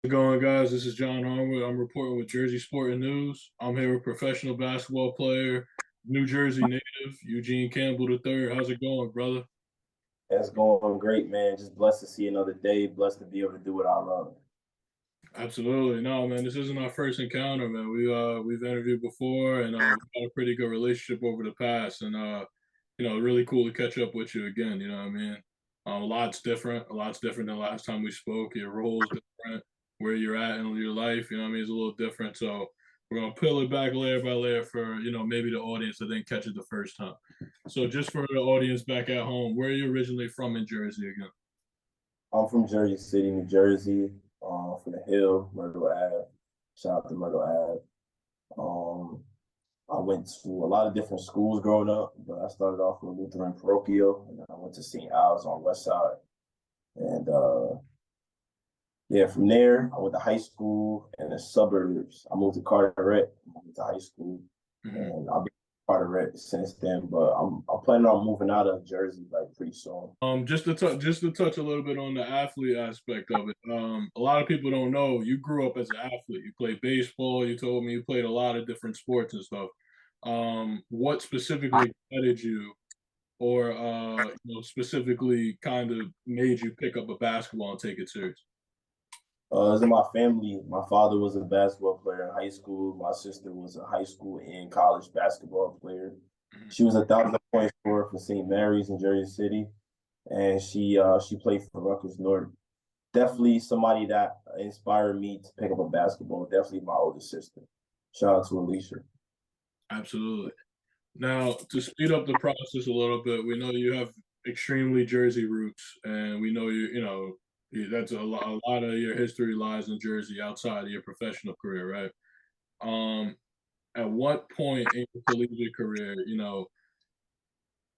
How's it going, guys? This is John Harwood. I'm reporting with Jersey Sporting News. I'm here with professional basketball player, New Jersey native, Eugene Campbell III. How's it going, brother? It's going great, man. Just blessed to see another day. Blessed to be able to do what I love. Absolutely. No, man, this isn't our first encounter, man. We've interviewed before and we've had a pretty good relationship over the past and really cool to catch up with you again, you know what I mean? A lot's different. A lot's different than last time we spoke. Your role's different, where you're at in your life, you know what I mean, is a little different. So we're gonna peel it back layer by layer for, maybe the audience that didn't catch it the first time. So just for the audience back at home, where are you originally from in Jersey again? I'm from Jersey City, New Jersey, from the Hill, Myrtle Ave. Shout out to Myrtle Ave. Um, I went to a lot of different schools growing up, but I started off with Lutheran Parochial, and then I went to St. Al's on West Side. And yeah, from there, I went to high school in the suburbs. I moved to Carteret, I went to high school, Mhm. and I've been in Carteret since then. But I'm planning on moving out of Jersey like pretty soon. Just to touch a little bit on the athlete aspect of it. A lot of people don't know you grew up as an athlete. You played baseball. You told me you played a lot of different sports and stuff. What specifically guided you, or specifically kind of made you pick up a basketball and take it serious? It's in my family. My father was a basketball player in high school. My sister was a high school and college basketball player. Mhm. She was a 1,000 point scorer for St. Mary's in Jersey City, and she played for Rutgers North. Definitely somebody that inspired me to pick up a basketball. Definitely my older sister. Shout out to Alicia. Absolutely. Now, to speed up the process a little bit, we know you have extremely Jersey roots, and we know that's a lot of your history lies in Jersey outside of your professional career, right? Um, at what point in your collegiate career,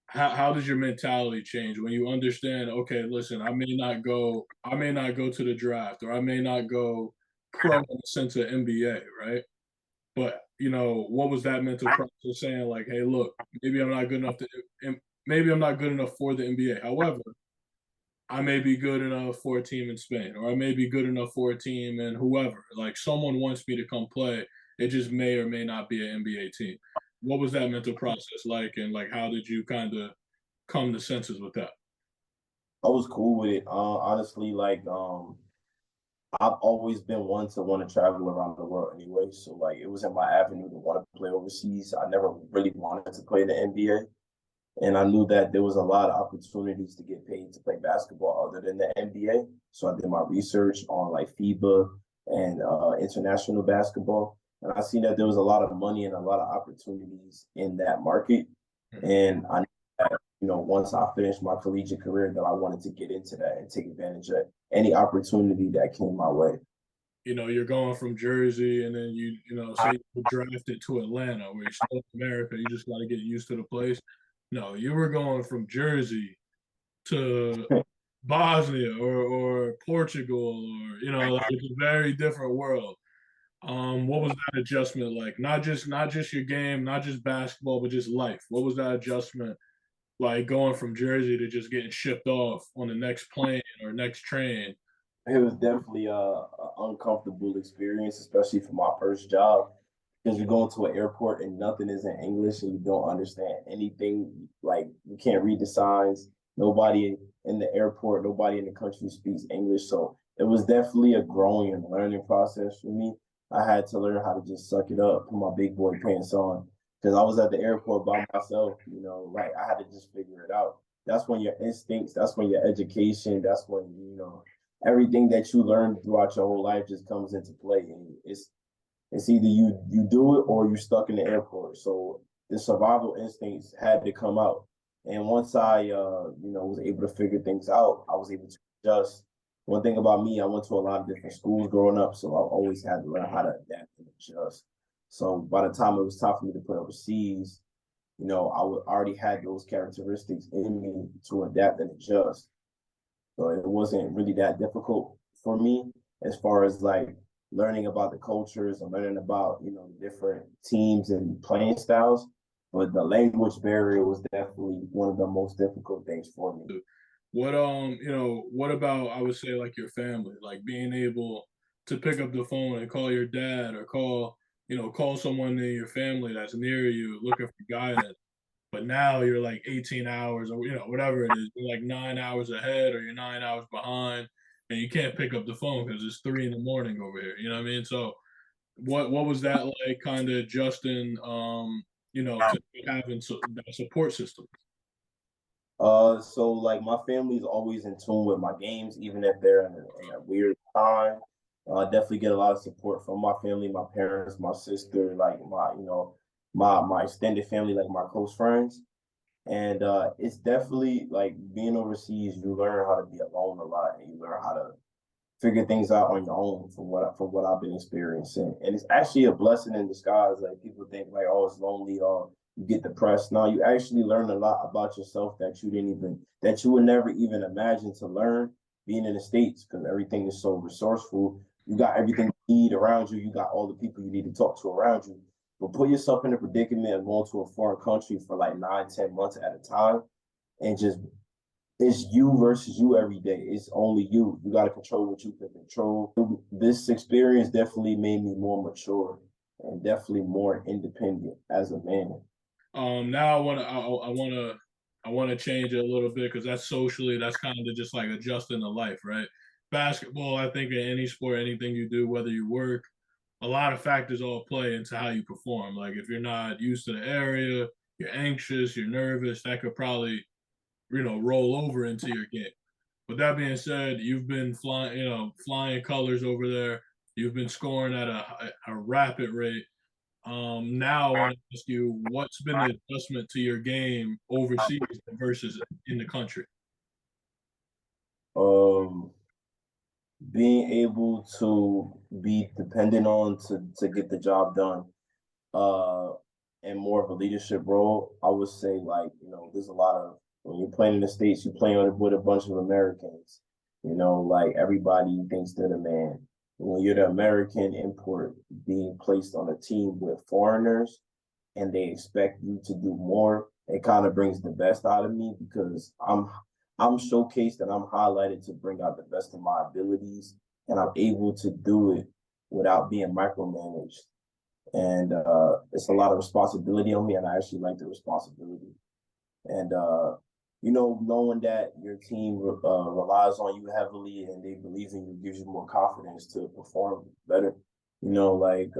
how does your mentality change when you understand, okay, listen, I may not go to the draft, or I may not go pro in the sense of NBA, right? But what was that mental process saying? Like, hey, look, maybe I'm not good enough maybe I'm not good enough for the NBA. However, I may be good enough for a team in Spain, or I may be good enough for a team in whoever. Like, someone wants me to come play. It just may or may not be an NBA team. What was that mental process like, and like, how did you kind of come to senses with that? I was cool with it. Honestly, I've always been one to want to travel around the world anyway. So like it was in my avenue to want to play overseas. I never really wanted to play in the NBA. And I knew that there was a lot of opportunities to get paid to play basketball other than the NBA. So I did my research on like FIBA and international basketball. And I seen that there was a lot of money and a lot of opportunities in that market. Mhm. And I knew that, once I finished my collegiate career, that I wanted to get into that and take advantage of any opportunity that came my way. You're going from Jersey, and then say you're drafted to Atlanta, where you're still in America. You just got to get used to the place. No, you were going from Jersey to Bosnia, or Portugal, or like, it's a very different world. What was that adjustment like? Not just your game, not just basketball, but just life. What was that adjustment like, going from Jersey to just getting shipped off on the next plane or next train? It was definitely a uncomfortable experience, especially for my first job, because you go into an airport and nothing is in English and you don't understand anything. Like you can't read the signs. Nobody in the airport, nobody in the country speaks English. So it was definitely a growing and learning process for me. I had to learn how to just suck it up, put my big boy pants on, because I was at the airport by myself. Like I had to just figure it out. That's when your instincts, that's when your education, that's when everything that you learn throughout your whole life just comes into play, and it's either you do it or you're stuck in the airport. So the survival instincts had to come out, and once I was able to figure things out, I was able to adjust. One thing about me, I went to a lot of different schools growing up, so I always had to learn how to adapt and adjust. So by the time it was time for me to play overseas, already had those characteristics in me to adapt and adjust. So it wasn't really that difficult for me as far as like learning about the cultures and learning about, the different teams and playing styles. But the language barrier was definitely one of the most difficult things for me. What about, I would say, like, your family, like being able to pick up the phone and call your dad or call someone in your family that's near you looking for guidance. But now you're like 18 hours or whatever it is. You're like 9 hours ahead or you're 9 hours behind, and you can't pick up the phone because it's 3 in the morning over here. You know what I mean? So what was that like? Kind of adjusting, to having that support system. So like my family's always in tune with my games, even if they're in a weird time. Definitely get a lot of support from my family, my parents, my sister, like my extended family, like my close friends. And it's definitely like being overseas, you learn how to be alone a lot and you learn how to figure things out on your own from what I've been experiencing. And it's actually a blessing in disguise. Like people think like, oh, it's lonely or you get depressed. No, you actually learn a lot about yourself that you would never even imagine to learn being in the States because everything is so resourceful. You got everything you need around you. You got all the people you need to talk to around you. But put yourself in a predicament of going to a foreign country for like 9, 10 months at a time and just it's you versus you every day. It's only you. You got to control what you can control. This experience definitely made me more mature and definitely more independent as a man. Now I wanna change it a little bit because that's socially, that's kind of just like adjusting to life, right? Basketball, I think in any sport, anything you do, whether you work, a lot of factors all play into how you perform. Like if you're not used to the area, you're anxious, you're nervous, that could probably, roll over into your game. With that being said, you've been flying colors over there. You've been scoring at a rapid rate. Now I want to ask you, what's been the adjustment to your game overseas versus in the country? Um, Being able to be dependent on to get the job done. Uh, and more of a leadership role. I would say like there's a lot of when you're playing in the States, you're playing with a bunch of Americans. Like everybody thinks they're the man. When you're the American import being placed on a team with foreigners and they expect you to do more, it kind of brings the best out of me because I'm showcased and I'm highlighted to bring out the best of my abilities and I'm able to do it without being micromanaged. And it's a lot of responsibility on me, and I actually like the responsibility. And knowing that your team relies on you heavily and they believe in you gives you more confidence to perform better. Like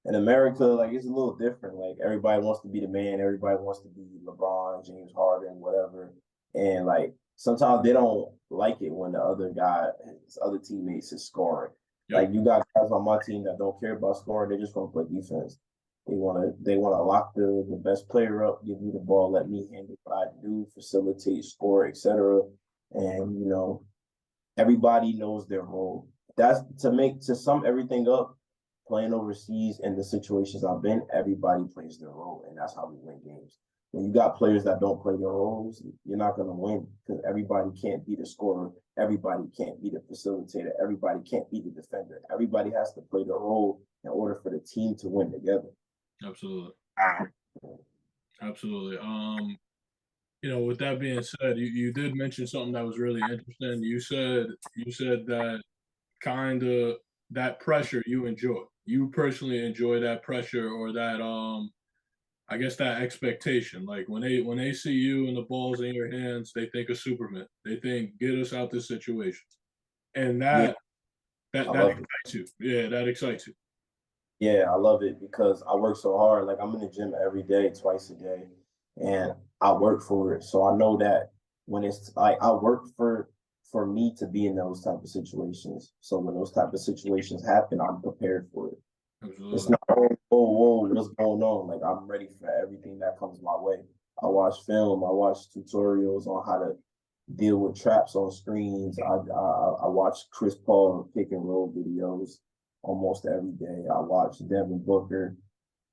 in America, like it's a little different. Like everybody wants to be the man, everybody wants to be LeBron, James Harden, whatever. And like sometimes they don't like it when the his other teammates is scoring. Yep. Like you got guys on my team that don't care about scoring; they just want to play defense. They want to lock the best player up, give me the ball, let me handle what I do, facilitate, score, etc. And everybody knows their role. That's to sum everything up. Playing overseas and the situations I've been, everybody plays their role, and that's how we win games. When you got players that don't play their roles, you're not going to win because everybody can't be the scorer, everybody can't be the facilitator, everybody can't be the defender. Everybody has to play their role in order for the team to win together. Absolutely. Absolutely. With that being said, you did mention something that was really interesting. You said that kind of that pressure you enjoy. You personally enjoy that pressure or that I guess that expectation. Like when they see you and the balls in your hands, they think of Superman. They think get us out this situation. And Yeah, that love it. excites you. Yeah, that excites you. Yeah, I love it because I work so hard. Like I'm in the gym every day, twice a day, and I work for it. So I know that when it's like I work for me to be in those type of situations. So when those type of situations happen, I'm prepared for it. It's Absolutely. not whoa, what's going on? Like I'm ready for everything that comes my way. I watch film, I watch tutorials on how to deal with traps on screens. I watch Chris Paul pick and roll videos almost every day. I watch Devin Booker,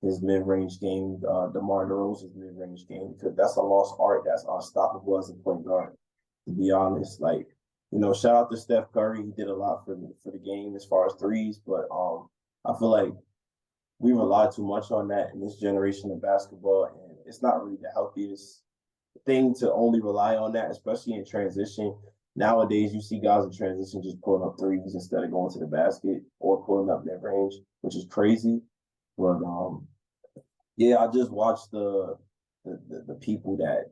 his mid range game, DeMar DeRozan's mid range game because that's a lost art. That's unstoppable as a point guard. To be honest, like shout out to Steph Curry. He did a lot for the game as far as threes, but I feel like we rely too much on that in this generation of basketball, and it's not really the healthiest thing to only rely on that, especially in transition. Nowadays, you see guys in transition just pulling up threes instead of going to the basket or pulling up mid range, which is crazy. But yeah, I just watched the people that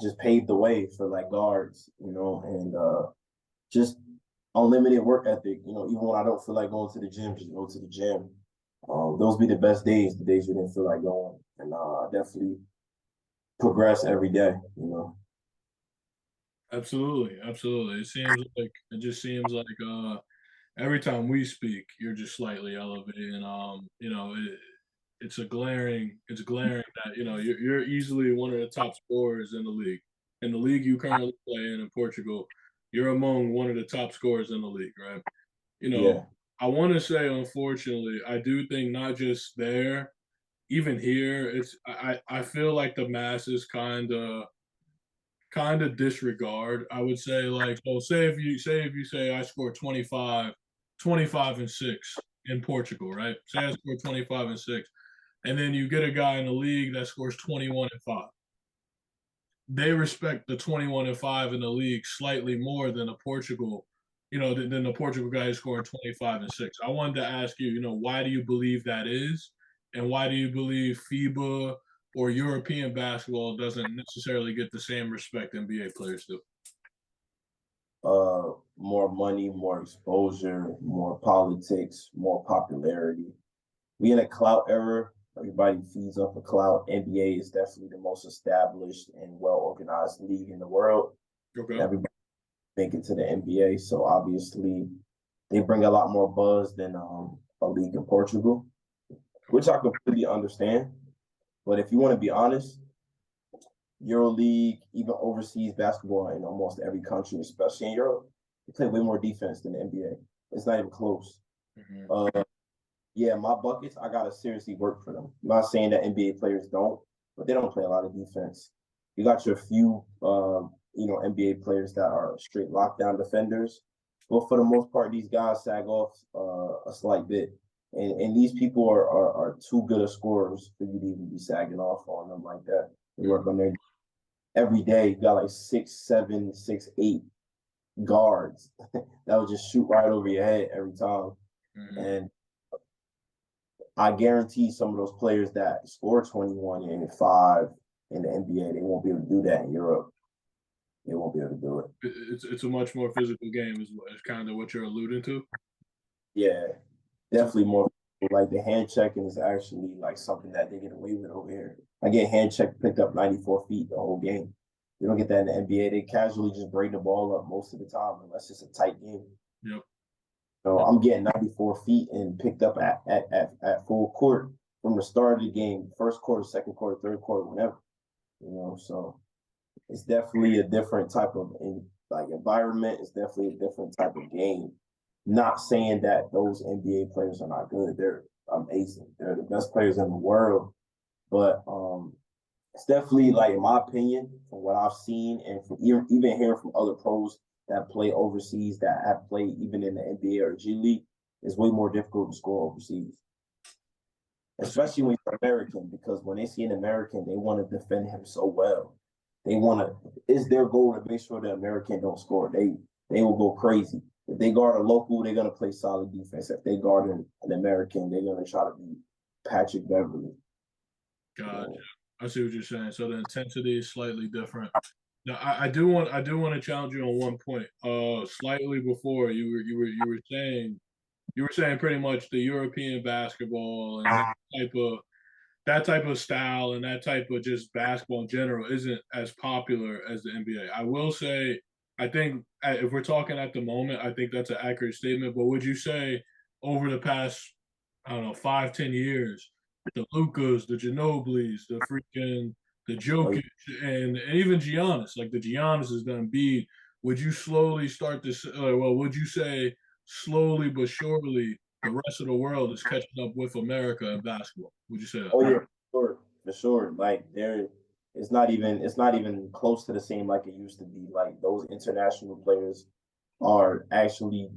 just paved the way for like guards, and just unlimited work ethic. Even when I don't feel like going to the gym, just go to the gym. Those be the best days, the days you didn't feel like going, and definitely progress every day. Absolutely, absolutely. It just seems like every time we speak, you're just slightly elevated, and it's glaring that you're easily one of the top scorers in the league. In the league you currently play in Portugal, you're among one of the top scorers in the league, right? You know, Yeah, I want to say, unfortunately, I do think not just there, even here, I feel like the masses kind of disregard. I would say, like, so say I score 25 and 6 in Portugal, right? Say I score 25 and 6, and then you get a guy in the league that scores 21 and 5. They respect the 21 and 5 in the league slightly more than than the Portugal guy who's scoring 25 and 6. I wanted to ask you, why do you believe that is? And why do you believe FIBA or European basketball doesn't necessarily get the same respect NBA players do? more money, more exposure, more politics, more popularity. We in a clout era. Everybody feeds off of clout. NBA is definitely the most established and well organized league in the world. Okay. Everybody make it to the NBA, so obviously they bring a lot more buzz than a league in Portugal, which I completely understand. But if you want to be honest, EuroLeague, even overseas basketball in almost every country, especially in Europe, they play way more defense than the NBA. It's not even close. Mm-hmm. Yeah, my buckets, I gotta seriously work for them. I'm not saying that NBA players don't, but they don't play a lot of defense. You got your few, NBA players that are straight lockdown defenders, but for the most part, these guys sag off a slight bit, and these people are too good of scorers for you to even be sagging off on them like that. They work on their every day. You got like 6'7", 6'8" guards that will just shoot right over your head every time, Mm-hmm. and I guarantee some of those players that score 21 and 5 in the NBA, they won't be able to do that in Europe. They won't be able to do it. It's a much more physical game, is kind of what you're alluding to. Yeah, So, definitely more. Like the hand checking is actually like something that they get away with over here. I get hand checked picked up 94 feet the whole game. You don't get that in the NBA. They casually just bring the ball up most of the time unless it's a tight game. yep. So I'm getting 94 feet and picked up at full court from the start of the game, first quarter, second quarter, third quarter, whenever. So it's definitely a different type of environment. It's definitely a different type of game. Not saying that those NBA players are not good. They're amazing. They're the best players in the world. But it's definitely, like, in my opinion, from what I've seen and from even hearing from other pros that play overseas, that have played even in the NBA or G League, it's way more difficult to score overseas. Especially when you're American, because when they see an American, they want to defend him so well. It's their goal to make sure the American don't score. They will go crazy. If they guard a local, they're gonna play solid defense. If they guard an American, they're gonna try to be Patrick Beverly. Gotcha. I see what you're saying. So the intensity is slightly different. Now, I do want to challenge you on one point. Slightly before you were saying pretty much the European basketball and that type of style and that type of just basketball in general isn't as popular as the NBA. I will say, I think if we're talking at the moment, I think that's an accurate statement. But would you say over the past, I don't know, 5, 10 years, the Lucas, the Ginobili's, the Like, Jokic, and even Giannis, like the Giannis has done Embiid, would you slowly start to, would you say slowly but surely the rest of the world is catching up with America in basketball? Would you say that? oh yeah, for sure. Like it's not even close to the same like it used to be. Like those international players are actually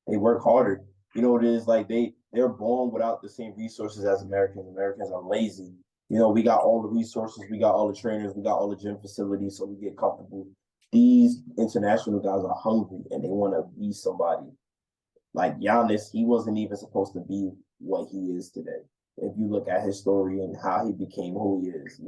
they work harder. You know what it is? Like they're born without the same resources as Americans. Americans are lazy. We got all the resources, we got all the trainers, we got all the gym facilities, so we get comfortable. these international guys are hungry and they want to be somebody. Like Giannis, he wasn't even supposed to be what he is today. If you look at his story and how he became who he is,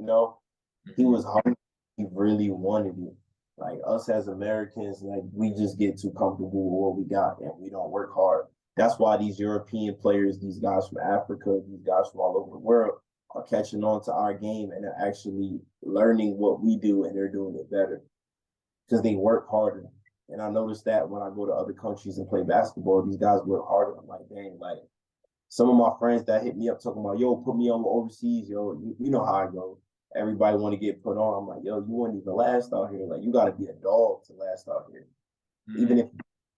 he was hungry. He really wanted it. Like us as Americans, like we just get too comfortable with what we got and we don't work hard. That's why these European players, these guys from Africa, these guys from all over the world are catching on to our game and they're actually learning what we do and they're doing it better because they work harder. And I noticed that when I go to other countries and play basketball, these guys work harder. I'm like, dang, like some of my friends that hit me up talking about, yo, put me on overseas, yo, you know how I go. Everybody want to get put on. I'm like, yo, you wouldn't even last out here. Like, you got to be a dog to last out here. Even if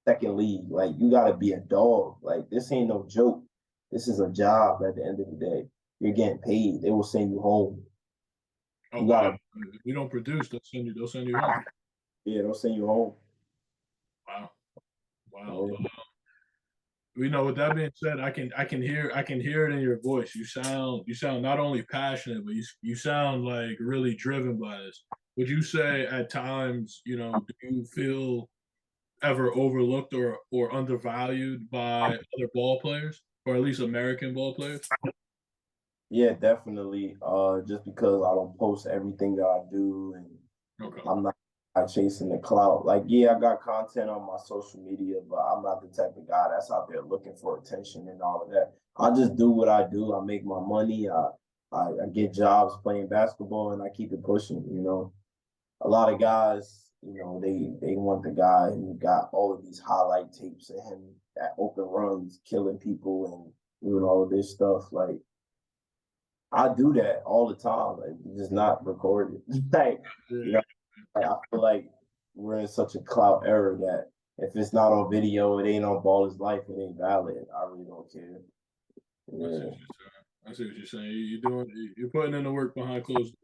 second league, like, you got to be a dog. Like, this ain't no joke. This is a job at the end of the day. You're getting paid. They will send you home. Oh, wow. If you don't produce, they'll send you home. Yeah, they'll send you home. Wow. Wow. With that being said, I can hear it in your voice. You sound not only passionate, but you sound like really driven by this. Would you say at times, do you feel ever overlooked or undervalued by other ball players, or at least American ball players? Yeah, definitely. Just because I don't post everything that I do and I'm not chasing the clout. Like, yeah, I got content on my social media, but I'm not the type of guy that's out there looking for attention and all of that. I just do what I do. I make my money. I get jobs playing basketball and I keep it pushing, A lot of guys, they want the guy who got all of these highlight tapes of him at open runs, killing people and doing all of this stuff. Like, I do that all the time. Like, it's just not recorded. Like, I feel like we're in such a clout era that if it's not on video, it ain't on Baller's Life, it ain't valid. I really don't care. Yeah. I see what you're saying. You're putting in the work behind closed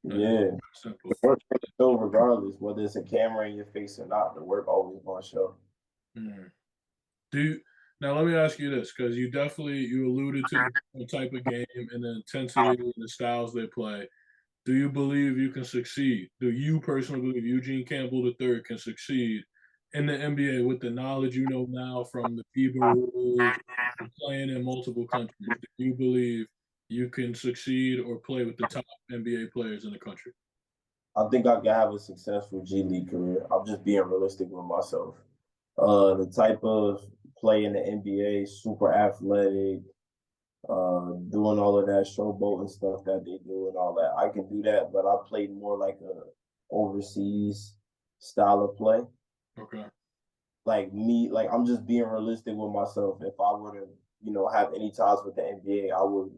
doors. Yeah. The work show regardless, whether it's a camera in your face or not, the work always gonna show. Now let me ask you this, because you alluded to the type of game and the intensity and the styles they play. Do you believe you can succeed? Do you personally believe Eugene Campbell III can succeed in the NBA with the knowledge you know now from the FIBA rules, playing in multiple countries? Do you believe you can succeed or play with the top NBA players in the country? I think I can have a successful G League career. I'm just being realistic with myself. The type of play in the NBA, super athletic, doing all of that showboating stuff that they do and all that. I can do that, but I played more like a overseas style of play. Okay. Like me, like I'm just being realistic with myself. If I were to, have any ties with the NBA, I would,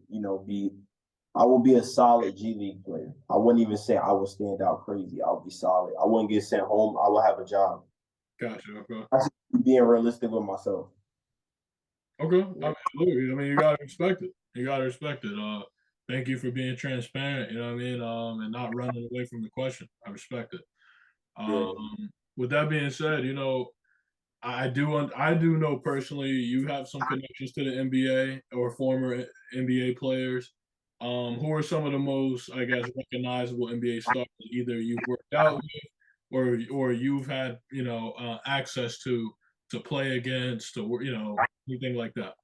I would be a solid G League player. I wouldn't even say I would stand out crazy. I would be solid. I wouldn't get sent home. I would have a job. Gotcha. Okay. I'm just being realistic with myself. Okay. Yeah. I mean, you gotta respect it. You gotta respect it. Thank you for being transparent. You know what I mean? And not running away from the question. I respect it. Yeah. With that being said, I do know personally you have some connections to the NBA or former NBA players. Who are some of the most, I guess, recognizable NBA stars either you've worked out with or you've had access to play against or anything like that?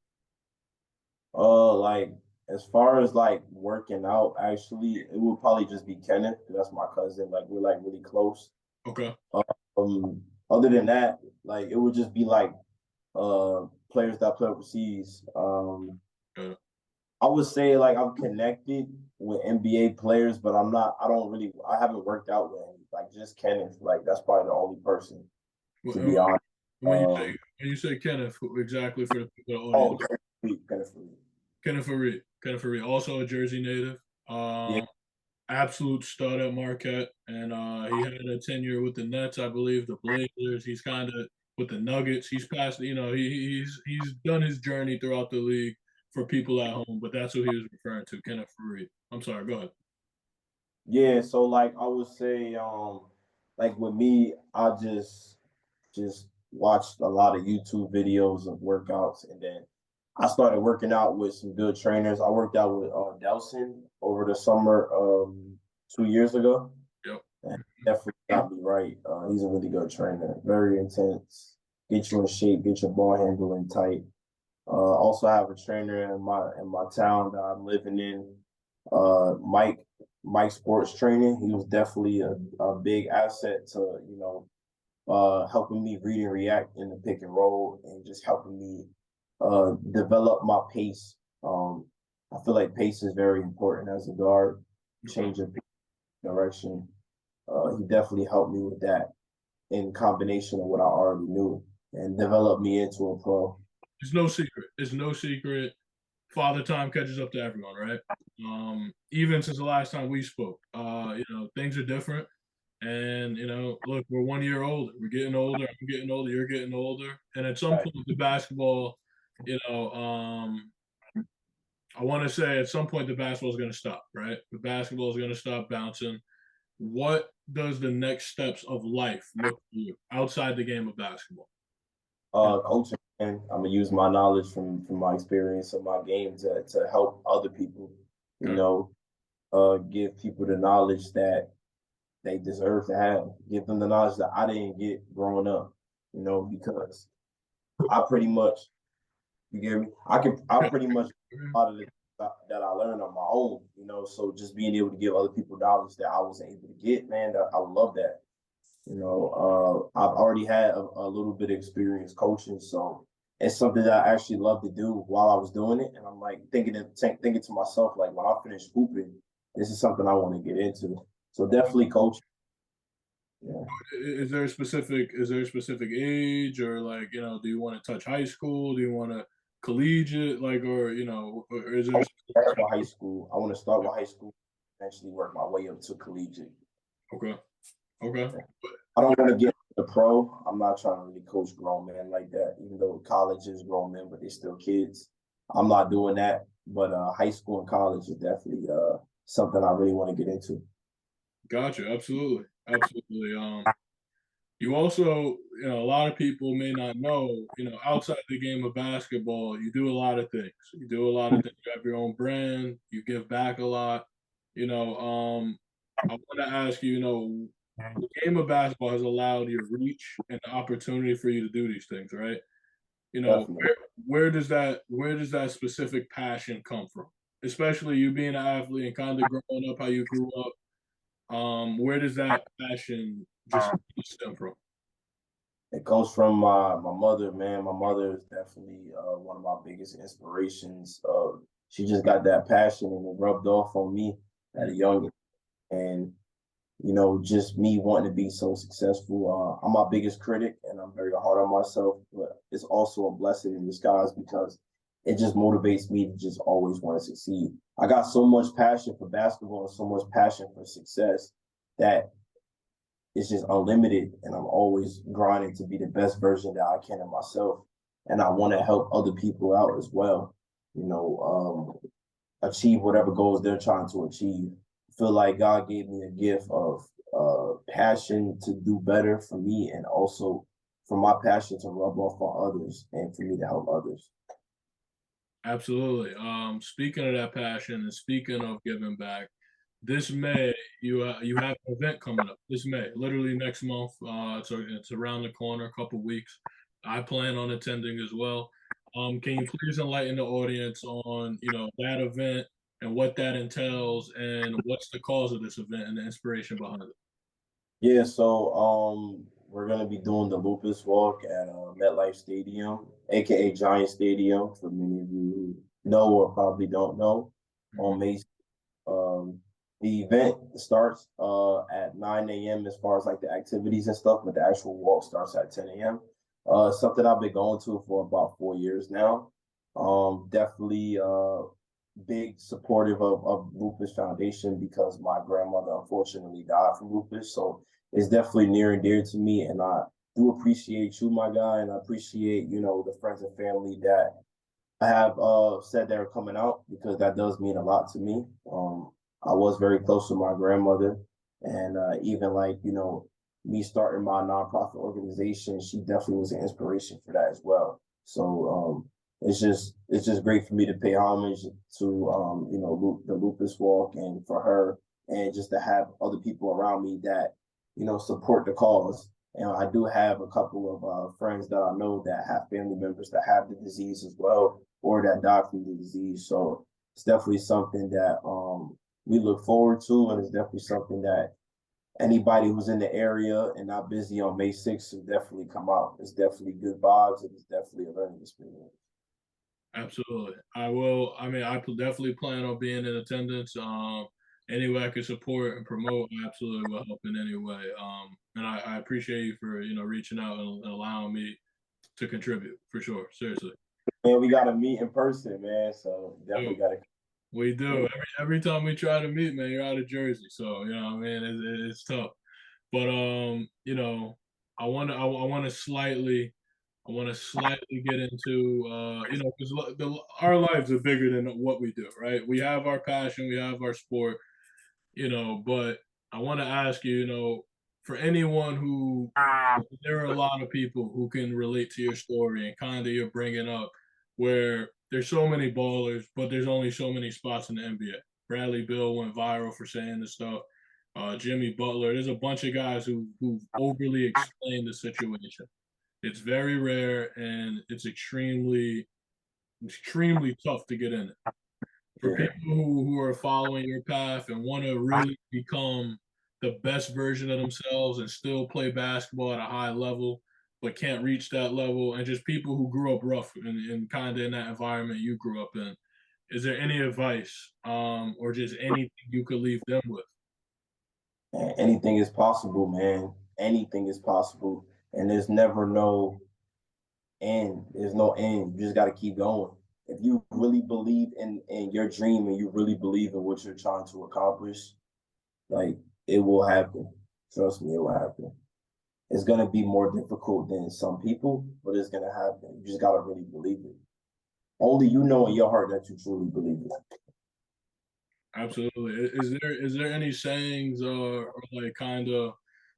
Like as far as like working out, actually, it would probably just be Kenneth. That's my cousin. Like we're like really close. Okay. Um, Other than that, like it would just be like players that play overseas. I would say like I'm connected with NBA players, but I haven't worked out with any. Like just Kenneth. Like that's probably the only person to be honest. When you say Kenneth, exactly for the audience. Kenneth Farid. Kenneth Farid, also a Jersey native. Yeah. Absolute stud at Marquette, and he had a tenure with the Nets, I believe, the Blazers. He's kind of with the Nuggets. He's passed, he's done his journey throughout the league for people at home, but that's who he was referring to, Kenneth Farid. I'm sorry, go ahead. Yeah, so like I would say, like with me, I just watched a lot of YouTube videos of workouts, and then I started working out with some good trainers. I worked out with Delson over the summer 2 years ago. Yep. definitely got me right. He's a really good trainer, very intense. Get you in shape, get your ball handling tight. Also have a trainer in my town that I'm living in. Mike Sports Training. He was definitely a big asset to helping me read and react in the pick and roll and just helping me develop my pace. I feel like pace is very important as a guard. Change of direction. He definitely helped me with that in combination of what I already knew and developed me into a pro. It's no secret. It's no secret. Father time catches up to everyone, right? Even since the last time we spoke, things are different. And look, we're 1 year older. We're getting older. I'm getting older. You're getting older. And at some Right. point, the basketball, I want to say at some point the basketball is going to stop, right? The basketball is going to stop bouncing. What does the next steps of life look for you outside the game of basketball? Coaching, and I'm gonna use my knowledge from my experience of my game to help other people. You Okay. know, give people the knowledge that they deserve to have. Give them the knowledge that I didn't get growing up. Because I pretty much, you get me. I pretty much a lot of the that I learned on my own. So just being able to give other people knowledge that I wasn't able to get, man, I would love that. I've already had a little bit of experience coaching, so it's something that I actually love to do while I was doing it. And I'm like thinking to myself, like when I finish hooping, this is something I want to get into. So definitely coaching. Yeah. Is there a specific age, or like do you want to touch high school? Do you want to collegiate, like, or is I there? want to start with high school. I want to start with high school, eventually work my way up to collegiate. Okay, okay, I don't want to get the pro. I'm not trying to really coach grown men like that, even though college is grown men, but they're still kids. I'm not doing that. But high school and college is definitely something I really want to get into. gotcha. Absolutely, absolutely. You also, a lot of people may not know, outside the game of basketball, you do a lot of things. You do a lot of things. You have your own brand. You give back a lot. I want to ask you, the game of basketball has allowed your reach and the opportunity for you to do these things, right? Definitely. Where does that specific passion come from? Especially you being an athlete and kind of growing up how you grew up. Where does that passion just stem from? It comes from my mother, man. My mother is definitely one of my biggest inspirations. She just got that passion and it rubbed off on me at a young age. And just me wanting to be so successful. I'm my biggest critic and I'm very hard on myself, but it's also a blessing in disguise because it just motivates me to just always want to succeed. I got so much passion for basketball and so much passion for success that it's just unlimited and I'm always grinding to be the best version that I can of myself. And I want to help other people out as well, you know, achieve whatever goals they're trying to achieve. I feel like God gave me a gift of passion to do better for me and also for my passion to rub off on others and for me to help others. Absolutely. Speaking of that passion and speaking of giving back, this May you have an event coming up. This May, literally next month. It's around the corner, a couple weeks. I plan on attending as well. Can you please enlighten the audience on that event and what that entails and what's the cause of this event and the inspiration behind it? Yeah, so we're gonna be doing the Lupus Walk at MetLife Stadium, aka Giant Stadium, for many of you who know or probably don't know. On May Um, the event starts at 9 a.m. as far as like the activities and stuff, but the actual walk starts at 10 a.m. Something I've been going to for about 4 years now. Definitely big supportive of Lupus Foundation because my grandmother unfortunately died from lupus. So it's definitely near and dear to me. And I do appreciate you, my guy, and I appreciate, the friends and family that I have said they're coming out because that does mean a lot to me. I was very close to my grandmother, and even like me starting my nonprofit organization, she definitely was an inspiration for that as well. So it's just great for me to pay homage to the Lupus Walk and for her, and just to have other people around me that support the cause. And I do have a couple of friends that I know that have family members that have the disease as well, or that die from the disease. So it's definitely something that we look forward to, and it's definitely something that anybody who's in the area and not busy on May 6th should definitely come out. It's definitely good vibes, and it's definitely a learning experience. Absolutely. I will. I mean, I definitely plan on being in attendance. Any way I can support and promote, I absolutely will help in any way. And I appreciate you for reaching out and allowing me to contribute for sure. Seriously. Man, we gotta meet in person, man. So Dude, definitely gotta. we do. Every time we try to meet, man, you're out of Jersey, so you know what I mean. It's tough. But I want to slightly get into because our lives are bigger than what we do, right? We have our passion, we have our sport, but I want to ask you, for anyone who there are a lot of people who can relate to your story and kind of you're bringing up where there's so many ballers, but there's only so many spots in the NBA. Bradley Beal went viral for saying this stuff. Jimmy Butler. There's a bunch of guys who overly explain the situation. It's very rare and it's extremely tough to get in it. For Yeah. people who are following your path and want to really become the best version of themselves and still play basketball at a high level, but can't reach that level, and just people who grew up rough and kind of in that environment you grew up in, is there any advice or just anything you could leave them with? Man, anything is possible, man. Anything is possible, and there's never no end. There's no end. You just got to keep going. If you really believe in your dream and you really believe in what you're trying to accomplish, like it will happen. Trust me, it will happen. It's gonna be more difficult than some people, but it's gonna happen. You just gotta really believe it. Only you know in your heart that you truly believe it. Absolutely. Is there any sayings or like kind of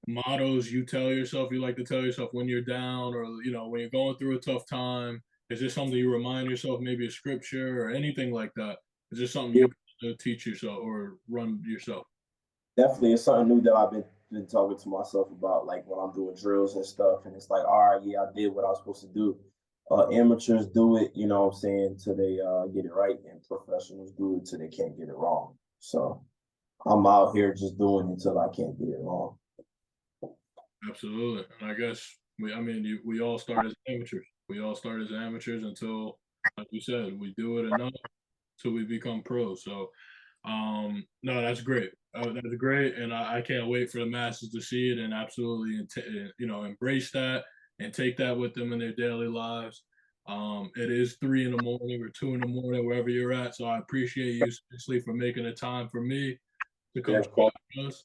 mottos you tell yourself you like to tell yourself when you're down or when you're going through a tough time? Is there something you remind yourself, maybe a scripture or anything like that? Is there something Yeah, you teach yourself or run yourself? definitely, it's something new that I've been talking to myself about, like when I'm doing drills and stuff. And it's like, all right, yeah, I did what I was supposed to do. Amateurs do it, you know what I'm saying, till they get it right, and professionals do it till they can't get it wrong. So I'm out here just doing it until I can't get it wrong. Absolutely. And I guess I mean, we all start as amateurs. We all start as amateurs until, like you said, we do it enough till we become pros. So, no, that's great. That's great, and I can't wait for the masses to see it and absolutely, embrace that and take that with them in their daily lives. It is 3 in the morning or 2 in the morning, wherever you're at. So I appreciate you seriously for making the time for me to Yeah, come of course, chat with us.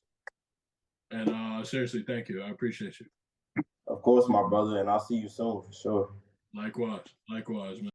And seriously, thank you. I appreciate you. my brother, and I'll see you soon for sure. Likewise, likewise, man.